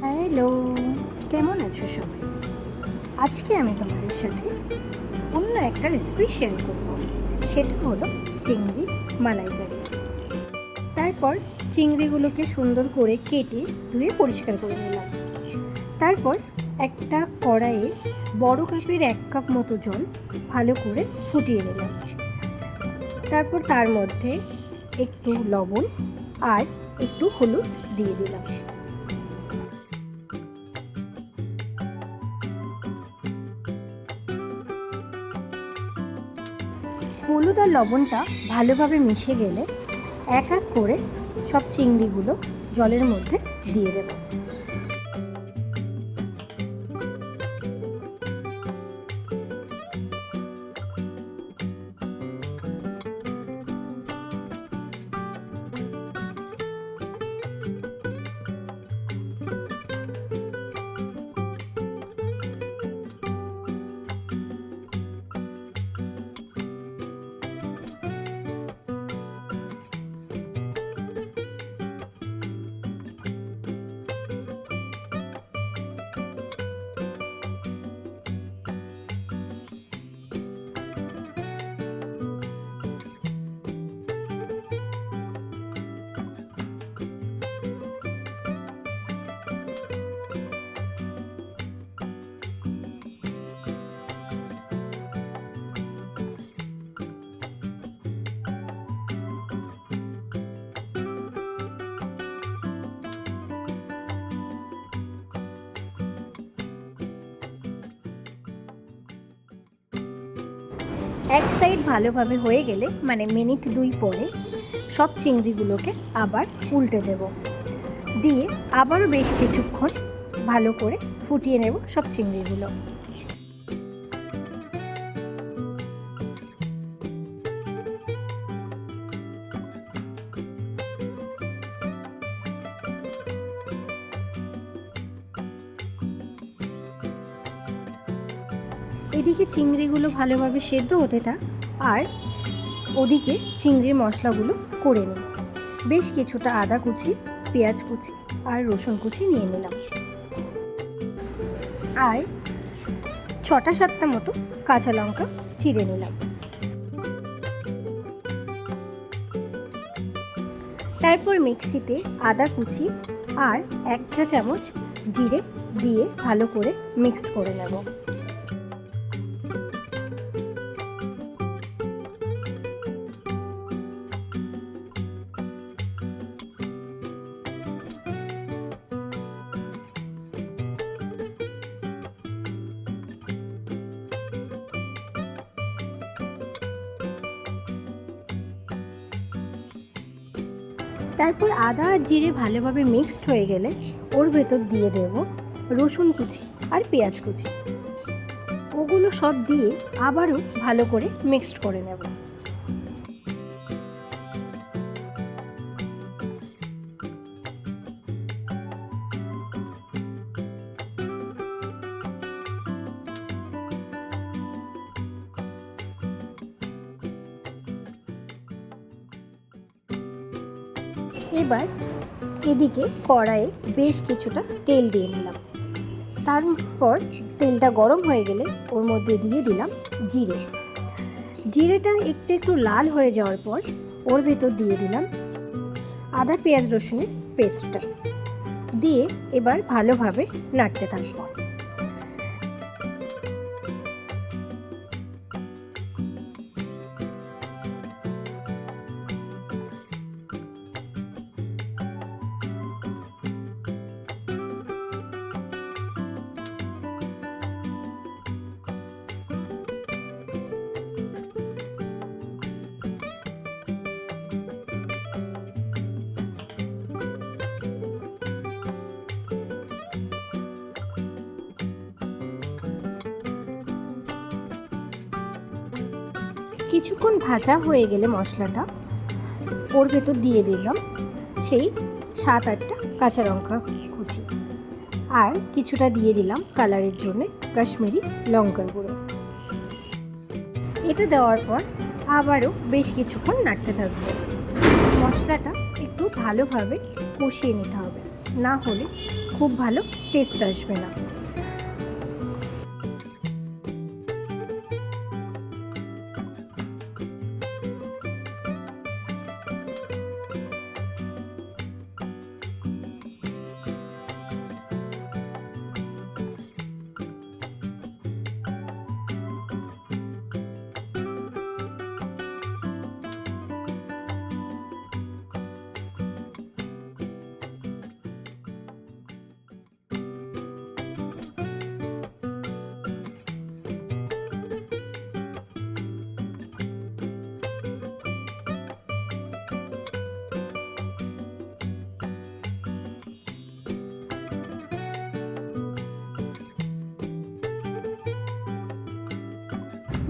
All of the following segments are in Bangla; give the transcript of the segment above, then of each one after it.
হ্যালো, কেমন আছো সবাই? আজকে আমি তোমাদের সাথে অন্য একটা রেসিপি শেয়ার করব। সেটা হলো চিংড়ির মালাইকারি। তারপর চিংড়িগুলোকে সুন্দর করে কেটে ধুয়ে পরিষ্কার করে নিলাম। তারপর একটা কড়াইয়ে বড় কাপের 1 কাপ মতো জল ভালো করে ফুটিয়ে নিলাম। তারপর তার মধ্যে একটু লবণ আর একটু হলুদ দিয়ে দিলাম। হলুদ আর লবণটা ভালোভাবে মিশে গেলে এক এক করে সব চিংড়িগুলো জলের মধ্যে দিয়ে দেব। এক সাইড ভালোভাবে হয়ে গেলে মানে মিনিট 2 পরে সব চিংড়িগুলোকে আবার উল্টে দেব। দিয়ে আবারও বেশ কিছুক্ষণ ভালো করে ফুটিয়ে নেব সব চিংড়িগুলো। এদিকে চিংড়িগুলো ভালোভাবে সেদ্ধ হতে থাক আর ওদিকে চিংড়ির মশলাগুলো করে নিই। বেশ কিছুটা আদা কুচি, পেঁয়াজ কুচি আর রসুন কুচি নিয়ে নিলাম। আর 6-7টা মতো কাঁচা লঙ্কা চিড়ে নিলাম। তারপর মিক্সিতে আদা কুচি আর 1 চা চামচ জিরে দিয়ে ভালো করে মিক্সড করে নেব। তারপর আদা আর জিরে ভালোভাবে মিক্সড হয়ে গেলে ওর ভেতর দিয়ে দেব রসুন কুচি আর পেঁয়াজ কুচি। ওগুলো সব দিয়ে আবারও ভালো করে মিক্সড করে নেব। এবার এদিকে কড়াইয়ে বেশ কিছুটা তেল দিয়ে নিলাম। তারপর তেলটা গরম হয়ে গেলে ওর মধ্যে দিয়ে দিলাম জিরে। জিরেটা একটু লাল হয়ে যাওয়ার পর ওর ভেতর দিয়ে দিলাম আদা পেঁয়াজ রসুনের পেস্টটা দিয়ে এবার ভালোভাবে নাড়তে থাকবো। কিছুক্ষণ ভাজা হয়ে গেলে মশলাটা ওর ভেতর দিয়ে দিলাম সেই 7-8টা কাঁচা লঙ্কা কুচি আর কিছুটা দিয়ে দিলাম কালারের জন্য কাশ্মীরি লঙ্কার গুঁড়ো। এটা দেওয়ার পর আবারও বেশ কিছুক্ষণ নাড়তে থাকবো। মশলাটা একটু ভালোভাবে কষিয়ে নিতে হবে, না হলে খুব ভালো টেস্ট আসবে না।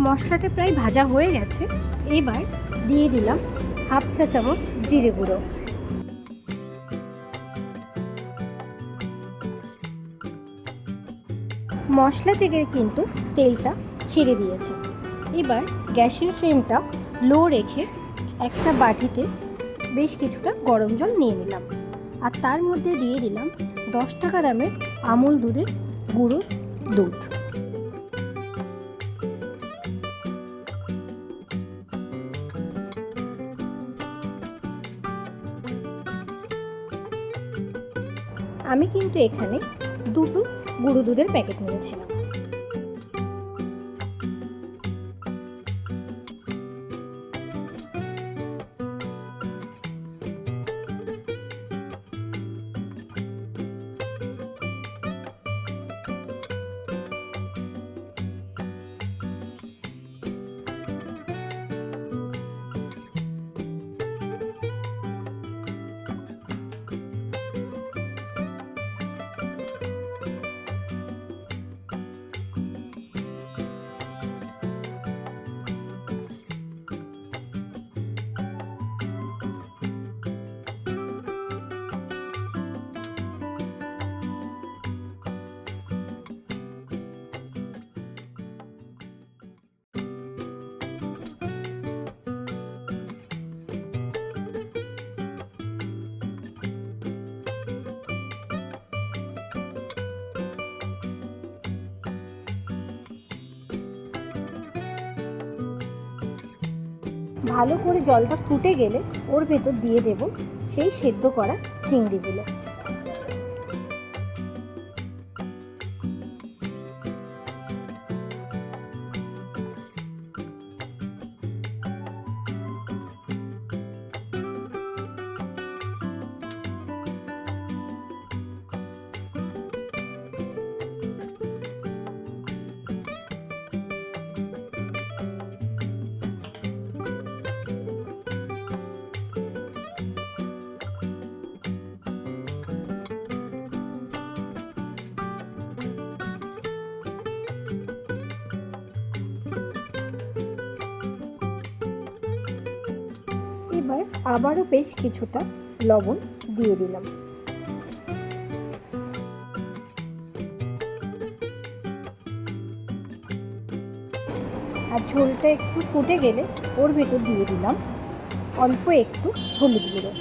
মশলাটা প্রায় ভাজা হয়ে গেছে। এবার দিয়ে দিলাম হাফ চা চামচ জিরে গুঁড়ো। মশলা থেকে কিন্তু তেলটা ছেড়ে দিয়েছে। এবার গ্যাসের ফ্লেমটা লো রেখে একটা বাটিতে বেশ কিছুটা গরম জল নিয়ে নিলাম, আর তার মধ্যে দিয়ে দিলাম 10 টাকা দামের আমুল দুধের গুঁড়ো দুধ। আমি কিন্তু এখানে 2টো গুঁড়ো দুধের প্যাকেট নিয়েছিলাম। ভালো করে জলটা ফুটে গেলে ওর ভেতর দিয়ে দেব সেই সেদ্ধ করা চিংড়িগুলো। এবার আবারও বেশ কিছুটা লবণ দিয়ে দিলাম। আর ঝোলটা একটু ফুটে গেলে ওর ভেতর দিয়ে দিলাম অল্প একটু হলুদ গুঁড়ো।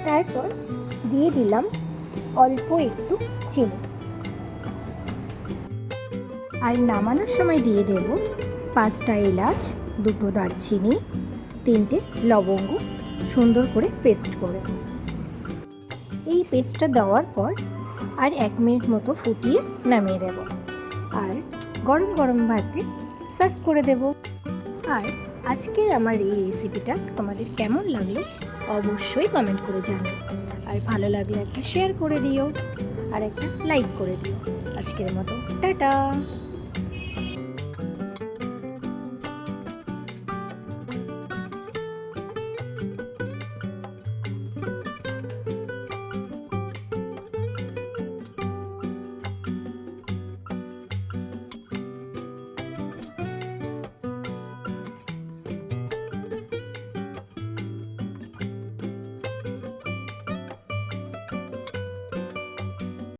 তারপর দিয়ে দিলাম অল্প একটু চিনি, আর নামানোর সময় দিয়ে দেব 5টা এলাচ, 2টো দারচিনি, 3টে লবঙ্গ সুন্দর করে পেস্ট করে। এই পেস্টটা দেওয়ার পর আর 1 মিনিট মতো ফুটিয়ে নামিয়ে দেব, আর গরম গরম ভাতে সার্ভ করে দেব। আর আজকের আমার এই রেসিপিটা তোমাদের কেমন লাগলো অবশ্যই কমেন্ট করে জানাও, আর ভালো লাগলে একটা শেয়ার করে দিও। আর একটা লাইক করে দিও। আজকের মতো টাটা।